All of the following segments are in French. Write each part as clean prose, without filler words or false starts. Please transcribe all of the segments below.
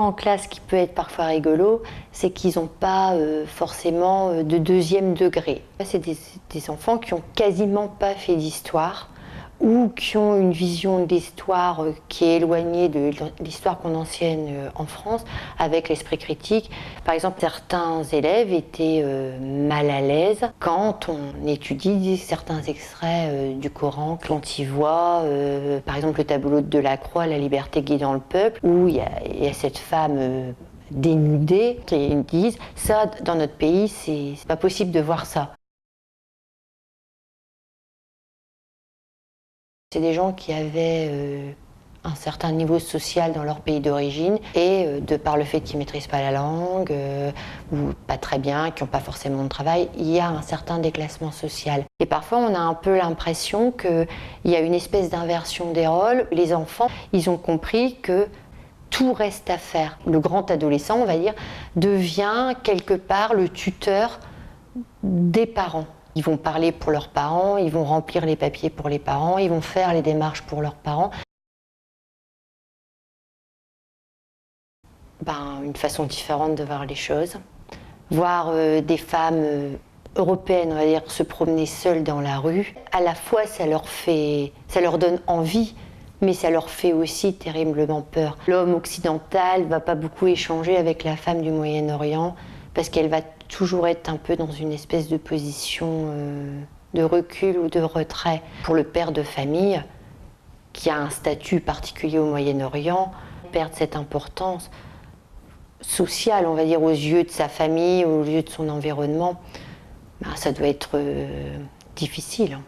En classe, ce qui peut être parfois rigolo, c'est qu'ils n'ont pas forcément de deuxième degré. C'est des enfants qui n'ont quasiment pas fait d'histoire ou qui ont une vision de l'histoire qui est éloignée de l'histoire qu'on enseigne en France, avec l'esprit critique. Par exemple, certains élèves étaient mal à l'aise quand on étudie certains extraits du Coran, quand ils voient, par exemple, le tableau de Delacroix, La liberté guidant le peuple, où il y a cette femme dénudée, qui disent « ça, dans notre pays, c'est pas possible de voir ça ». C'est des gens qui avaient un certain niveau social dans leur pays d'origine et de par le fait qu'ils ne maîtrisent pas la langue ou pas très bien, qui n'ont pas forcément de travail, il y a un certain déclassement social. Et parfois on a un peu l'impression qu'il y a une espèce d'inversion des rôles. Les enfants, ils ont compris que tout reste à faire. Le grand adolescent, on va dire, devient quelque part le tuteur des parents. Ils vont parler pour leurs parents, ils vont remplir les papiers pour les parents, ils vont faire les démarches pour leurs parents. Une façon différente de voir les choses. Voir des femmes européennes, on va dire, se promener seules dans la rue, à la fois ça leur donne envie, mais ça leur fait aussi terriblement peur. L'homme occidental ne va pas beaucoup échanger avec la femme du Moyen-Orient parce qu'elle va toujours être un peu dans une espèce de position de recul ou de retrait. Pour le père de famille, qui a un statut particulier au Moyen-Orient, perdre cette importance sociale, on va dire, aux yeux de sa famille, aux yeux de son environnement, ça doit être difficile.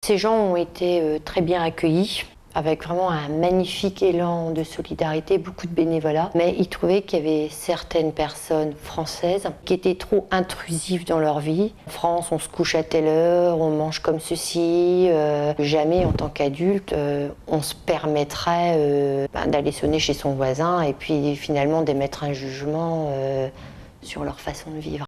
Ces gens ont été très bien accueillis, avec vraiment un magnifique élan de solidarité, beaucoup de bénévolat. Mais ils trouvaient qu'il y avait certaines personnes françaises qui étaient trop intrusives dans leur vie. En France, on se couche à telle heure, on mange comme ceci. Jamais, en tant qu'adulte, on se permettrait d'aller sonner chez son voisin et puis finalement d'émettre un jugement sur leur façon de vivre.